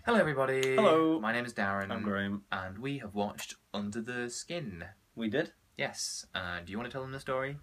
Hello everybody. Hello. My name is Darren. I'm Graham. And we have watched Under the Skin. We did? Yes. Do you want to tell them the story?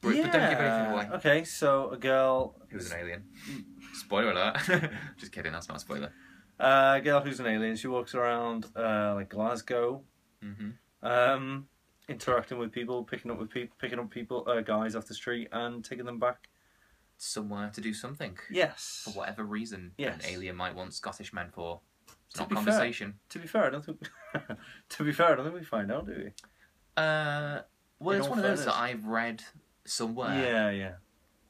But Yeah. don't give anything away. Okay, so a girl... Who's an alien. Spoiler alert. Just kidding, that's not a spoiler. A girl who's an alien. She walks around like Glasgow. Interacting with people, picking up people, guys off the street and taking them back. Somewhere to do something. Yes. For whatever reason yes. An alien might want Scottish men for. It's to not be conversation. Fair, to be fair, I don't think... to be fair, I don't think we find out, do we? Well, it's one of those that I've read somewhere. Yeah.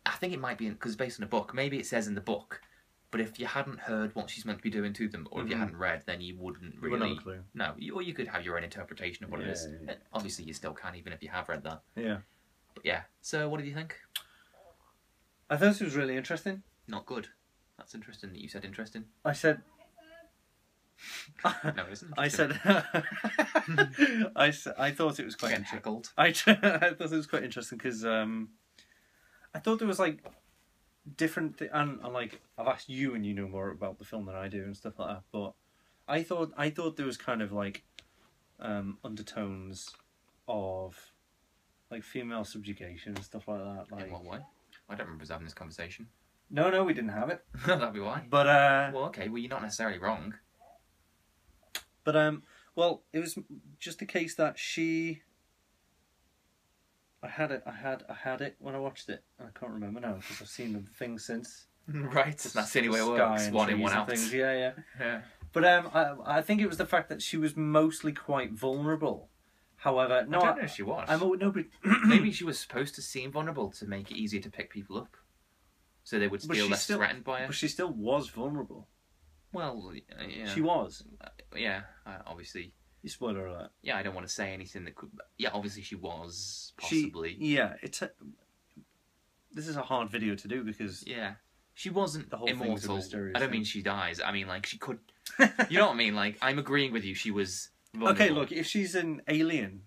I think it might be, because it's based on a book. Maybe it says in the book, but if you hadn't heard what she's meant to be doing to them, or if you hadn't read, then you wouldn't really... Wouldn't have a clue. No, or you could have your own interpretation of what it is. Yeah. Obviously, you still can, even if you have read that. Yeah. But yeah, so what did you think? I thought it was really interesting. Not good. That's interesting that you said interesting. I said... No, it isn't. I said... I thought it was quite interesting. I thought it was quite interesting because I thought there was like different... and like, I've asked you and you know more about the film than I do and stuff like that, but I thought there was kind of like undertones of like female subjugation and stuff like that. Like, in what way? I don't remember us having this conversation. No, we didn't have it. That'd be why. But well, okay. Well, you're not necessarily wrong. But well, it was just the case that I had it when I watched it, and I can't remember now because I've seen the thing since. Right, that's the only way it works. One in, one out. Things. Yeah. But I think it was the fact that she was mostly quite vulnerable. However, no, I don't know if she was. Maybe she was supposed to seem vulnerable to make it easier to pick people up, so they would feel less threatened by her. But she still was vulnerable. Well, yeah. She was. Yeah, obviously. You spoiler alert. Yeah, I don't want to say anything that could... Yeah, obviously she was, possibly. This is a hard video to do because... Yeah. She wasn't the whole immortal. Mysterious I don't mean she dies. I mean, like, she could... You know what I mean? Like, I'm agreeing with you. She was vulnerable. Okay, look, if she's an alien...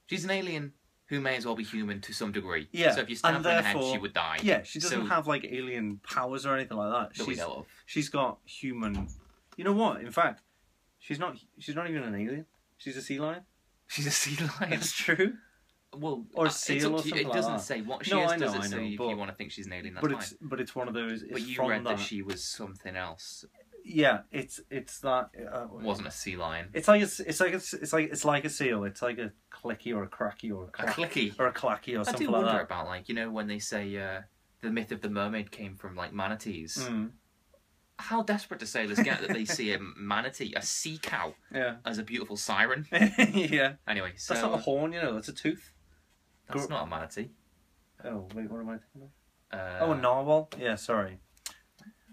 She's an alien who may as well be human to some degree. Yeah. So if you stab her in the head, she would die. Yeah, she doesn't have, like, alien powers or anything like that. That we know of. She's got human... You know what? In fact, she's not even an alien. She's a sea lion. She's a sea lion? That's true. Well, or a seal or something It doesn't say what she is, does it? So if you want to think she's an alien, that's fine. But it's one of those... But you read that she was something else. Yeah, it's that... It wasn't a sea lion. It's like a seal. It's like a clicky or a cracky or a clicky or a clacky or something like that. I do wonder about, like, you know, when they say the myth of the mermaid came from like manatees. Mm. How desperate do sailors get that they see a manatee, a sea cow, as a beautiful siren? Yeah. Anyway, so that's not a horn, you know. That's a tooth. That's not a manatee. Oh wait, what am I thinking of? A narwhal. Yeah, sorry.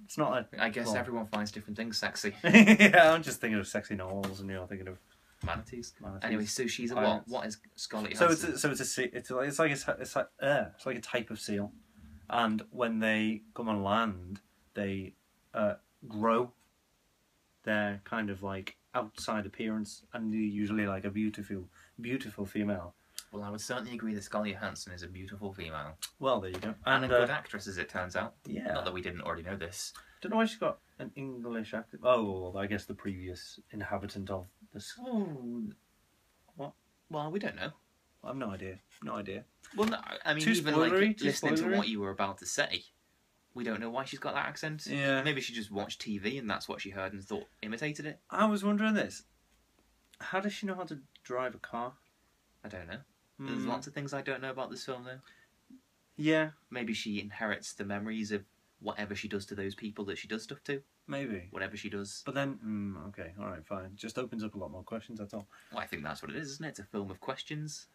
It's not a... I guess everyone finds different things sexy. Yeah, I'm just thinking of sexy narwhals, and you're thinking of manatees. Anyway, so she's a what? What is Scarlett Johansson? It's like a type of seal, and when they come on land, they grow their kind of like outside appearance, and they're usually like a beautiful female. Well, I would certainly agree that Scarlett Johansson is a beautiful female. Well, there you go. And a good actress, as it turns out. Yeah. Not that we didn't already know this. Don't know why she's got an English accent. Oh, I guess the previous inhabitant of this. Oh. What? Well, we don't know. I've no idea. No idea. Well, no, I mean, even like listening to what you were about to say, we don't know why she's got that accent. Yeah. Maybe she just watched TV and that's what she heard and thought imitated it. I was wondering this. How does she know how to drive a car? I don't know. There's lots of things I don't know about this film, though. Yeah. Maybe she inherits the memories of whatever she does to those people that she does stuff to. Maybe. Whatever she does. But then, okay, alright, fine. Just opens up a lot more questions, that's all. Well, I think that's what it is, isn't it? It's a film of questions.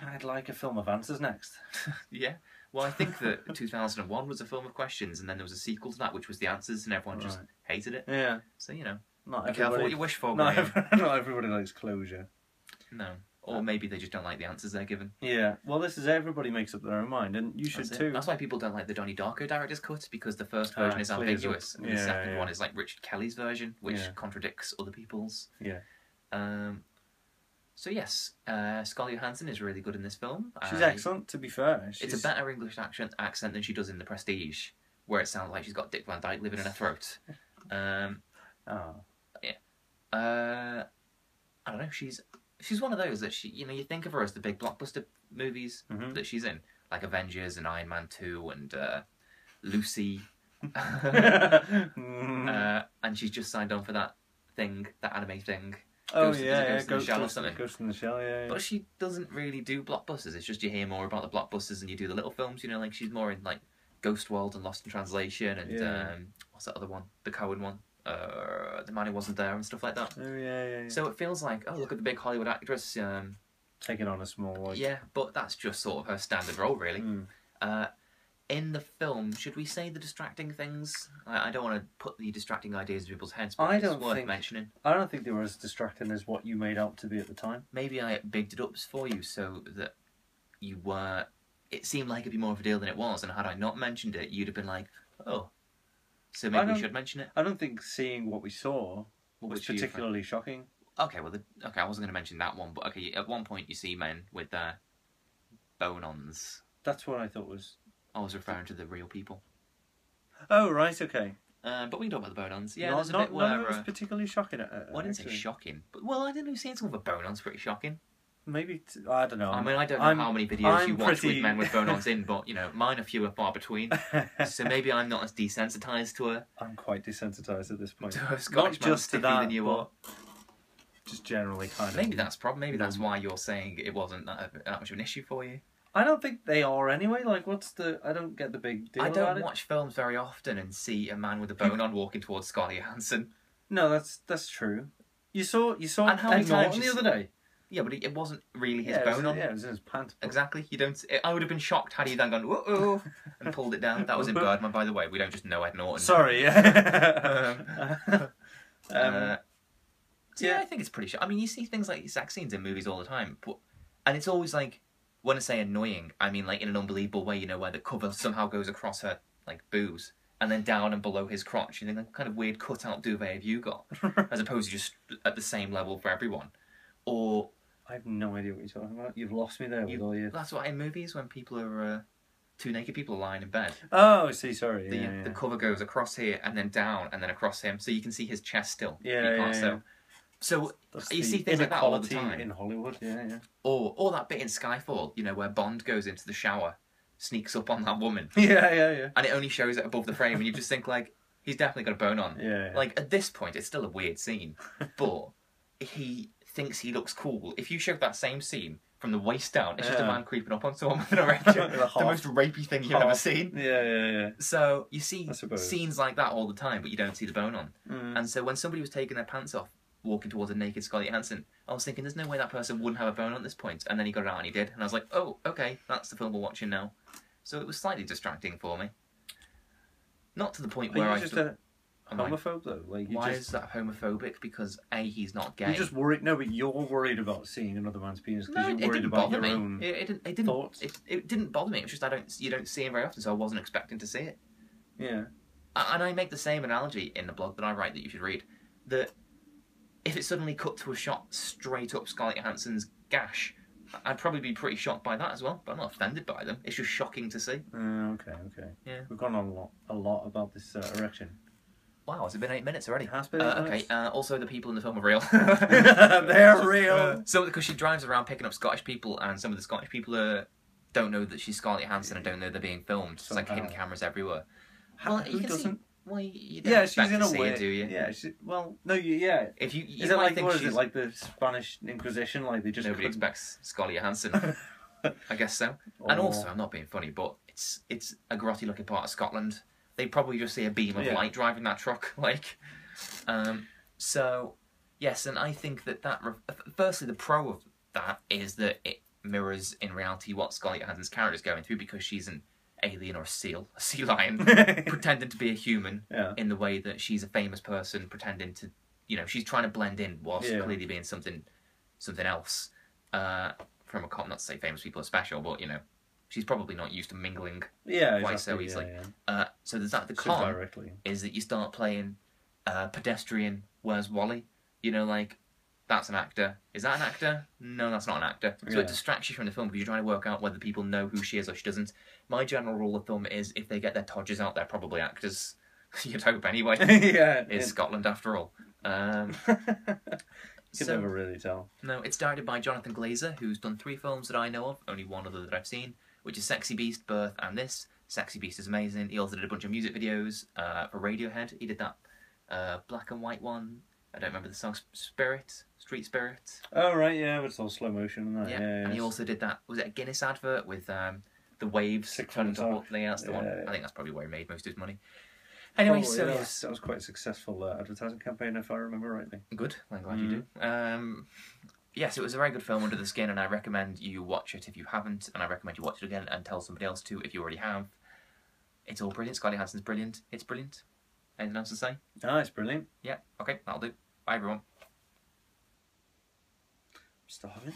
I'd like a film of answers next. Yeah. Well, I think that 2001 was a film of questions, and then there was a sequel to that, which was the answers, and everyone just hated it. Yeah. So, you know, be careful what you wish for, not everybody likes closure. No. Or maybe they just don't like the answers they're given. Yeah. Well, this is everybody makes up their own mind, and you should too. That's why people don't like the Donnie Darko director's cut, because the first version is ambiguous, and the second one is like Richard Kelly's version, which contradicts other people's. Yeah. So yes, Scarlett Johansson is really good in this film. She's excellent, to be fair. It's a better English accent than she does in The Prestige, where it sounds like she's got Dick Van Dyke living in her throat. Oh. Yeah. I don't know. She's one of those that you think of her as the big blockbuster movies that she's in, like Avengers and Iron Man 2 and Lucy. And she's just signed on for that anime thing. Ghost in the Shell or something. Ghost in the Shell, yeah. But she doesn't really do blockbusters. It's just you hear more about the blockbusters and you do the little films. Like she's more in like Ghost World and Lost in Translation and what's that other one? The Cohen one. The Man Who Wasn't There and stuff like that. Oh yeah. So it feels like, oh, look at the big Hollywood actress. Taking on a small like... Yeah, but that's just sort of her standard role, really. In the film, should we say the distracting things? I don't want to put the distracting ideas in people's heads, but it's worth mentioning. I don't think they were as distracting as what you made out to be at the time. Maybe I bigged it up for you so that you were... It seemed like it'd be more of a deal than it was, and had I not mentioned it, you'd have been like, oh, so maybe we should mention it? I don't think seeing what we saw was particularly shocking. Okay, well, I wasn't going to mention that one, but okay, at one point you see men with their bone-ons. That's what I thought was... I was referring to the real people. Oh, right, okay. But we can talk about the bone-ons. Yeah, there's a bit where... it was particularly shocking. Well, I didn't say shocking. But, well, I didn't know seeing someone with bone-ons pretty shocking. Maybe... I don't know. I mean, I don't know how many videos you watch with men with bone-ons in, but, mine are few and far between. So maybe I'm not as desensitised to her. I'm quite desensitised at this point. To a Scottish man stiffy than you are. Just generally kind of... Maybe that's Maybe that's why you're saying it wasn't that much of an issue for you. I don't think they are anyway. Like, I don't get the big deal. I don't watch films very often and see a man with a bone-on walking towards Scarlett Johansson. No, that's true. You saw and how many times the other day? Yeah, but it wasn't really his bone-on. Yeah, it was in his pants. Exactly. I would have been shocked had he then gone, whoa, and pulled it down. That was in Birdman, by the way. We don't just know Ed Norton. Sorry, yeah. I think it's pretty shocking. I mean, you see things like sex scenes in movies all the time, and it's always like, when I say annoying, I mean like in an unbelievable way, where the cover somehow goes across her like boobs and then down and below his crotch. You think, what kind of weird cutout duvet have you got? As opposed to just at the same level for everyone. Or I have no idea what you're talking about. You've lost me there with all your... That's what in movies when people are two naked people are lying in bed. Oh, I see. Sorry. The cover goes across here and then down and then across him, so you can see his chest still. Yeah. So you see things like that all the time in Hollywood, yeah. Or that bit in Skyfall, where Bond goes into the shower, sneaks up on that woman. Yeah. And it only shows it above the frame, and you just think like, he's definitely got a bone on. Yeah. Like at this point, it's still a weird scene, but he thinks he looks cool. If you showed that same scene from the waist down, it's just a man creeping up on someone with an erection. The most rapey thing you've ever seen. Yeah. So you see scenes like that all the time, but you don't see the bone on. And so when somebody was taking their pants off, walking towards a naked Scarlett Johansson, I was thinking, there's no way that person wouldn't have a bone at this point. And then he got it out and he did. And I was like, oh, okay, that's the film we're watching now. So it was slightly distracting for me. Not to the point where just a homophobe, though? Why is that homophobic? Because A, he's not gay. You're just worried. No, but you're worried about seeing another man's penis because you're worried about your own thoughts. It didn't bother me. It's just you don't see him very often, so I wasn't expecting to see it. Yeah. And I make the same analogy in the blog that I write that you should read. That if it suddenly cut to a shot straight up Scarlett Johansson's gash, I'd probably be pretty shocked by that as well. But I'm not offended by them. It's just shocking to see. Okay. Yeah. We've gone on a lot about this erection. Wow, has it been 8 minutes already? It has been 8 minutes. Okay, also the people in the film are real. They're real. So, because she drives around picking up Scottish people, and some of the Scottish people don't know that she's Scarlett Johansson and don't know they're being filmed. It's like hidden cameras everywhere. Who doesn't? Well, you don't expect to see it, do you? Yeah, If you is it like like the Spanish Inquisition? Like they just nobody expects Scarlett Johansson. I guess so. And also, I'm not being funny, but it's a grotty looking part of Scotland. They probably just see a beam of light driving that truck, So, yes, and I think that firstly, the pro of that is that it mirrors in reality what Scarlett Johansson's character is going through, because she's an alien or a sea lion, pretending to be a human in the way that she's a famous person pretending to, she's trying to blend in whilst clearly being something else. From a cop, not to say famous people are special, but she's probably not used to mingling quite so easily. So there's that. The con is that you start playing pedestrian. Where's Wally? That's an actor. Is that an actor? No, that's not an actor. So it distracts you from the film because you're trying to work out whether people know who she is or she doesn't. My general rule of thumb is if they get their todgers out, they're probably actors. You'd hope anyway. Yeah. It's Scotland after all. You can never really tell. No, it's directed by Jonathan Glazer, who's done 3 films that I know of, only one other that I've seen, which is Sexy Beast, Birth, and this. Sexy Beast is amazing. He also did a bunch of music videos for Radiohead. He did that black and white one. I don't remember the song. Street Spirit. Oh, right, yeah, but it's all slow motion and that. Yeah, Yeah, and he also did that, was it a Guinness advert with the waves turning to water? Yeah, that's the one. I think that's probably where he made most of his money. Anyway, probably, so that was quite a successful advertising campaign, if I remember rightly. Good, I'm glad you do. Yes, it was a very good film, Under the Skin, and I recommend you watch it if you haven't, and I recommend you watch it again and tell somebody else to if you already have. It's all brilliant. Scarlett Johansson's brilliant. It's brilliant. Anything else to say? Ah, it's brilliant. Yeah, okay, that'll do. Bye, everyone. Starving.